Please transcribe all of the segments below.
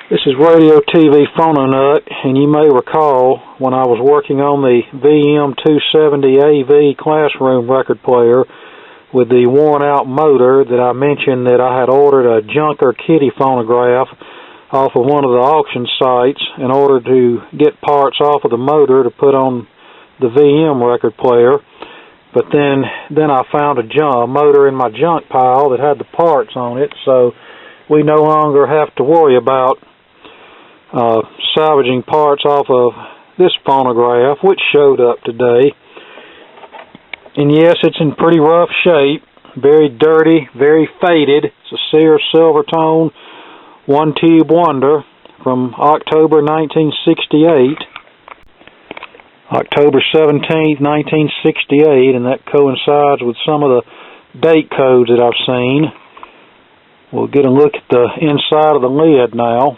This is Radio TV Phononut, and you may recall when I was working on the VM270AV classroom record player with the worn-out motor that I mentioned that I had ordered a junker kiddie phonograph off of one of the auction sites in order to get parts off of the motor to put on the VM record player. But then I found a motor in my junk pile that had the parts on it, so we no longer have to worry about salvaging parts off of this phonograph, which showed up today. And yes, it's in pretty rough shape, very dirty, very faded. It's a Sears Silvertone one-tube wonder from October 1968. October 17th, 1968, and that coincides with some of the date codes that I've seen. We'll get a look at the inside of the lid now.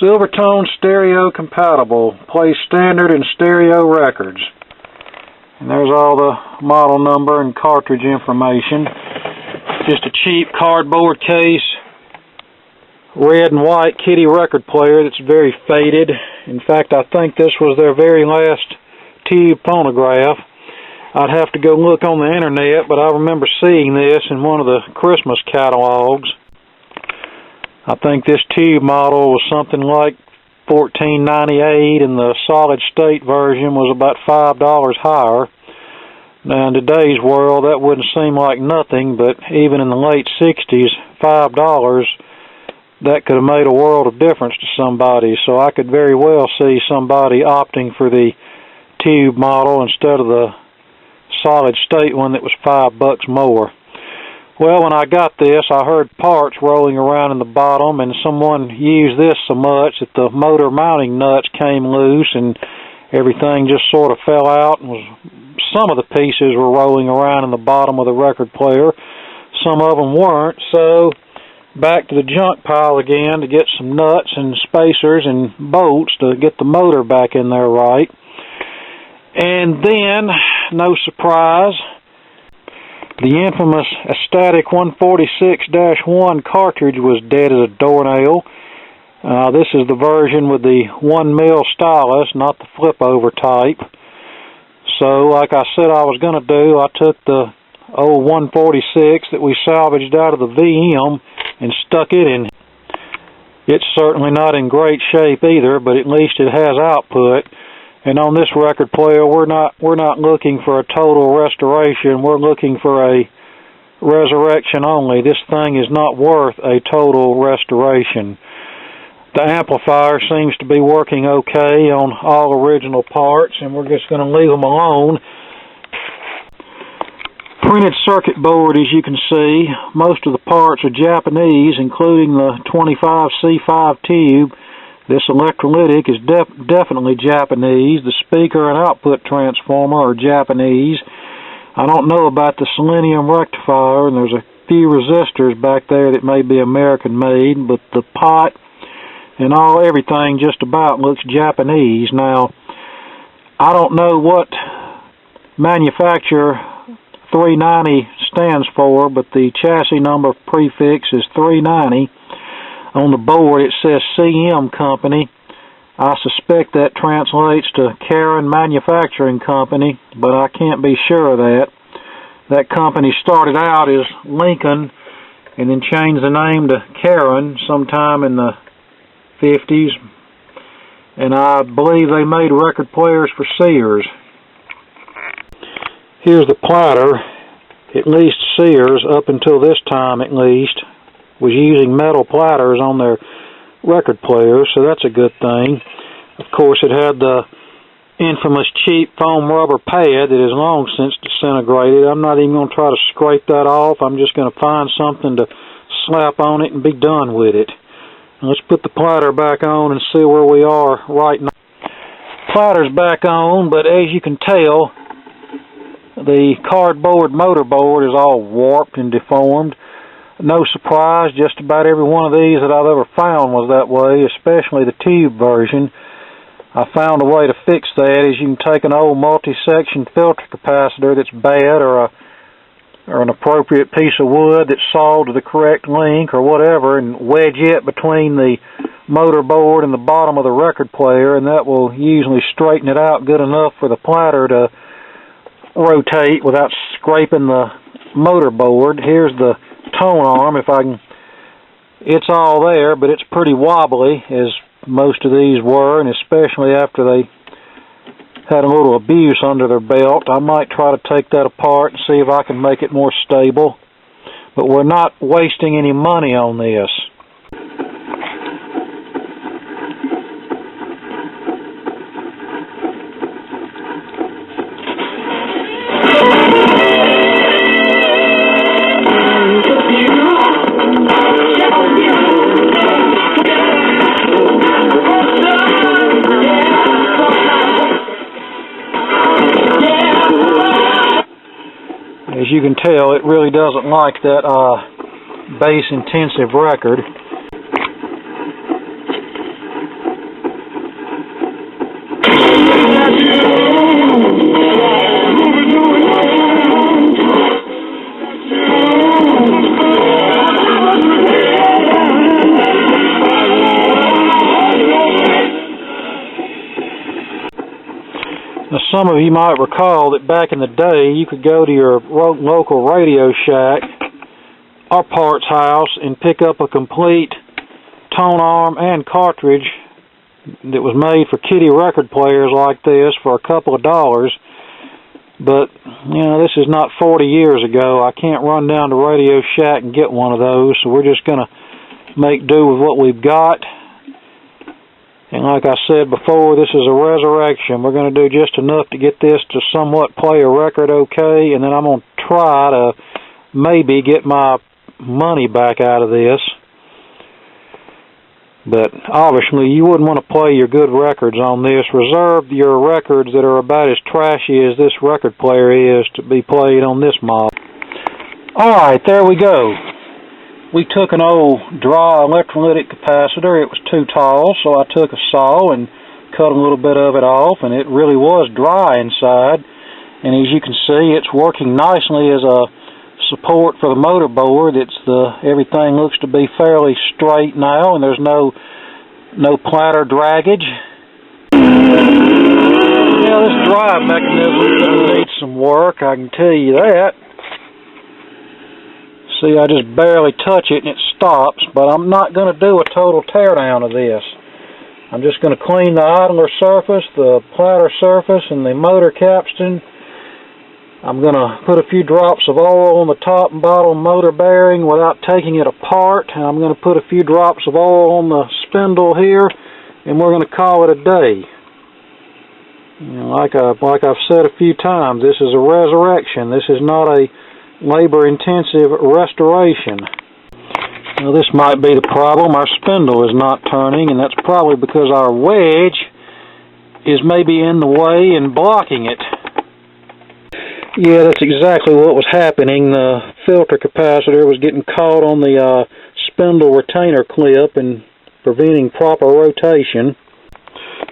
Silvertone stereo compatible, plays standard and stereo records. And there's all the model number and cartridge information. Just a cheap cardboard case, red and white kiddie record player that's very faded. In fact, I think this was their very last tube phonograph. I'd have to go look on the internet, but I remember seeing this in one of the Christmas catalogs. I think this tube model was something like $14.98, and the solid state version was about $5 higher. Now, in today's world, that wouldn't seem like nothing, but even in the late 60s, $5, that could have made a world of difference to somebody. So I could very well see somebody opting for the tube model instead of the solid state one that was $5 more. Well, when I got this, I heard parts rolling around in the bottom, and someone used this so much that the motor mounting nuts came loose and everything just sort of fell out, and some of the pieces were rolling around in the bottom of the record player. Some of them weren't, so back to the junk pile again to get some nuts and spacers and bolts to get the motor back in there right. And then, no surprise, the infamous Static 146-1 cartridge was dead as a doornail. This is the version with the 1mm stylus, not the flip-over type. So, like I said I was going to do, I took the old 146 that we salvaged out of the VM and stuck it in. It's certainly not in great shape either, but at least it has output. And on this record player, we're not looking for a total restoration. We're looking for a resurrection only. This thing is not worth a total restoration. The amplifier seems to be working okay on all original parts, and we're just going to leave them alone. Printed circuit board, as you can see. Most of the parts are Japanese, including the 25C5 tube. This electrolytic is definitely Japanese. The speaker and output transformer are Japanese. I don't know about the selenium rectifier, and there's a few resistors back there that may be American-made, but the pot and everything just about looks Japanese. Now, I don't know what manufacturer 390 stands for, but the chassis number prefix is 390. On the board it says CM Company. I suspect that translates to Karen Manufacturing Company, but I can't be sure of that. That company started out as Lincoln and then changed the name to Karen sometime in the 50s. And I believe they made record players for Sears. Here's the platter. At least Sears, up until this time at least, was using metal platters on their record players, so that's a good thing. Of course, it had the infamous cheap foam rubber pad that has long since disintegrated. I'm not even going to try to scrape that off. I'm just going to find something to slap on it and be done with it. Let's put the platter back on and see where we are right now. Platter's back on, but as you can tell, the cardboard motor board is all warped and deformed. No surprise, just about every one of these that I've ever found was that way, especially the tube version. I found a way to fix that, is you can take an old multi-section filter capacitor that's bad, or a or an appropriate piece of wood that's sawed to the correct length or whatever, and wedge it between the motor board and the bottom of the record player, and that will usually straighten it out good enough for the platter to rotate without scraping the motor board. Here's the tone arm. If I can, it's all there, but it's pretty wobbly, as most of these were, and especially after they had a little abuse under their belt. I might try to take that apart and see if I can make it more stable, but we're not wasting any money on this. As you can tell, it really doesn't like that bass-intensive record. Now, some of you might recall that back in the day, you could go to your local Radio Shack or parts house and pick up a complete tone arm and cartridge that was made for kiddie record players like this for a couple of dollars. But, you know, this is not 40 years ago. I can't run down to Radio Shack and get one of those, so we're just going to make do with what we've got. And like I said before, this is a resurrection. We're going to do just enough to get this to somewhat play a record okay, and then I'm going to try to maybe get my money back out of this. But obviously, you wouldn't want to play your good records on this. Reserve your records that are about as trashy as this record player is to be played on this model. Alright, there we go. We took an old dry electrolytic capacitor. It was too tall, so I took a saw and cut a little bit of it off, and it really was dry inside. And as you can see, it's working nicely as a support for the motor board. Everything looks to be fairly straight now, and there's no platter draggage. Yeah, this drive mechanism needs some work, I can tell you that. See, I just barely touch it and it stops, but I'm not going to do a total teardown of this. I'm just going to clean the idler surface, the platter surface, and the motor capstan. I'm going to put a few drops of oil on the top and bottom motor bearing without taking it apart, and I'm going to put a few drops of oil on the spindle here, and we're going to call it a day. You know, like I've said a few times, this is a resurrection. This is not a labor-intensive restoration. Now, this might be the problem. Our spindle is not turning, and that's probably because our wedge is maybe in the way and blocking it. Yeah, that's exactly what was happening. The filter capacitor was getting caught on the spindle retainer clip and preventing proper rotation.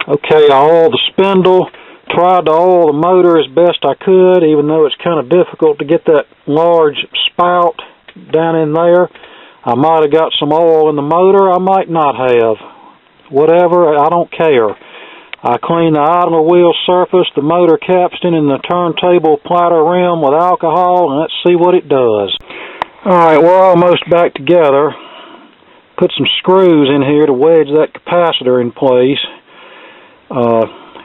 Okay, I oiled the spindle. Tried to oil the motor as best I could, even though it's kind of difficult to get that large spout down in there. I might have got some oil in the motor, I might not have. Whatever, I don't care. I cleaned the idler wheel surface, the motor capstan, and the turntable platter rim with alcohol, and let's see what it does. Alright, we're almost back together. Put some screws in here to wedge that capacitor in place.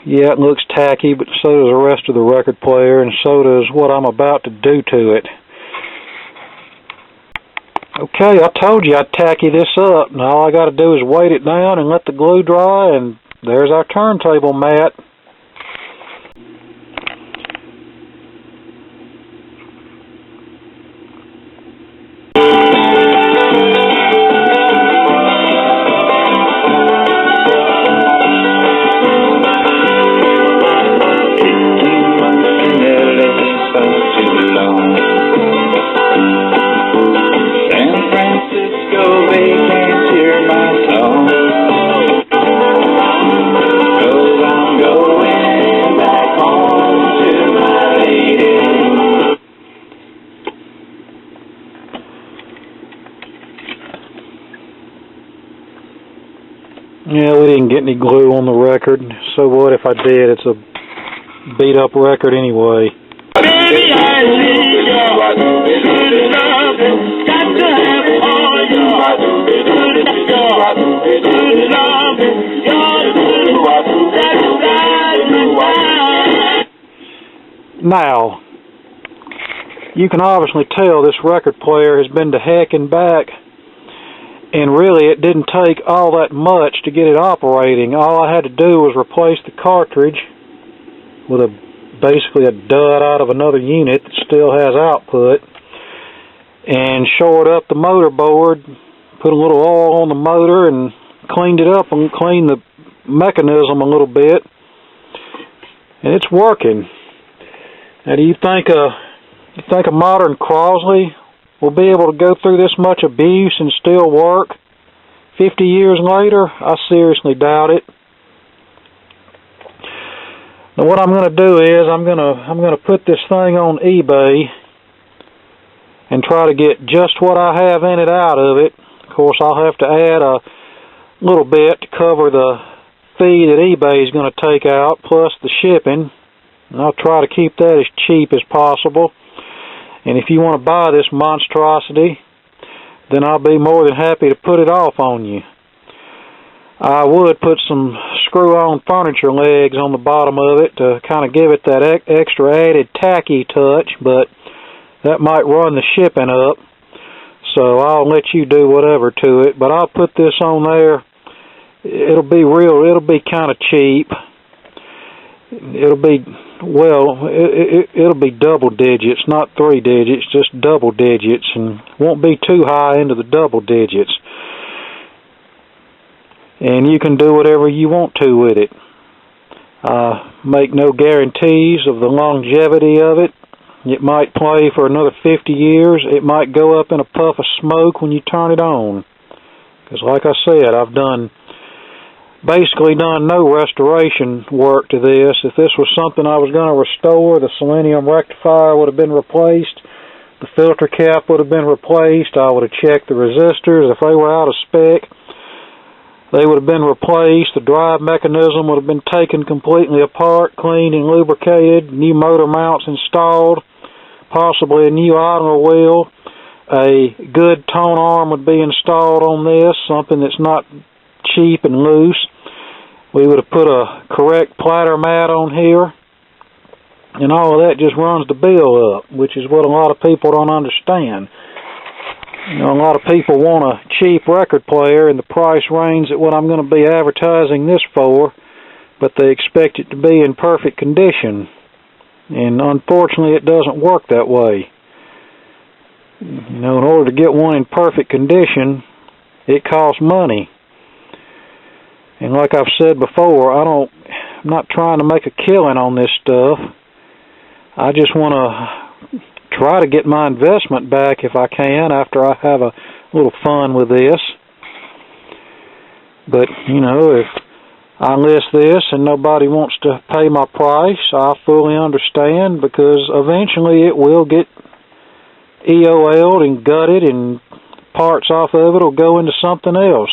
Yeah, it looks tacky, but so does the rest of the record player, and so does what I'm about to do to it. Okay, I told you I'd tacky this up. Now all I got to do is weight it down and let the glue dry, and there's our turntable mat. Yeah, we didn't get any glue on the record, so what if I did? It's a beat-up record anyway. Baby, I need you. Good enough. Got to have all you. Good enough. Good enough. You're good. Now, you can obviously tell this record player has been to heck and back, and really it didn't take all that much to get it operating. All I had to do was replace the cartridge with basically a dud out of another unit that still has output, and shored up the motor board, put a little oil on the motor, and cleaned it up and cleaned the mechanism a little bit, and it's working. Now, do you think a modern Crosley will be able to go through this much abuse and still work 50 years later? I seriously doubt it. Now, what I'm going to do is I'm going to put this thing on eBay and try to get just what I have in it out of it. Of course, I'll have to add a little bit to cover the fee that eBay is going to take out, plus the shipping. And I'll try to keep that as cheap as possible. And if you want to buy this monstrosity, then I'll be more than happy to put it off on you. I would put some screw-on furniture legs on the bottom of it to kind of give it that extra added tacky touch, but that might run the shipping up. So I'll let you do whatever to it. But I'll put this on there. It'll be kind of cheap. It'll be double digits, not 3 digits, just double digits, and won't be too high into the double digits. And you can do whatever you want to with it. Make no guarantees of the longevity of it. It might play for another 50 years. It might go up in a puff of smoke when you turn it on. Because like I said, I've basically done no restoration work to this. If this was something I was going to restore, the selenium rectifier would have been replaced, the filter cap would have been replaced, I would have checked the resistors. If they were out of spec, they would have been replaced. The drive mechanism would have been taken completely apart, cleaned and lubricated, new motor mounts installed, possibly a new idler wheel, a good tone arm would be installed on this, something that's not cheap and loose. We would have put a correct platter mat on here, and all of that just runs the bill up, which is what a lot of people don't understand. You know, a lot of people want a cheap record player in the price range at what I'm going to be advertising this for, but they expect it to be in perfect condition, and unfortunately it doesn't work that way. You know, in order to get one in perfect condition, it costs money. And like I've said before, I'm not trying to make a killing on this stuff. I just want to try to get my investment back if I can after I have a little fun with this. But, you know, if I list this and nobody wants to pay my price, I fully understand, because eventually it will get EOL'd and gutted and parts off of it will go into something else.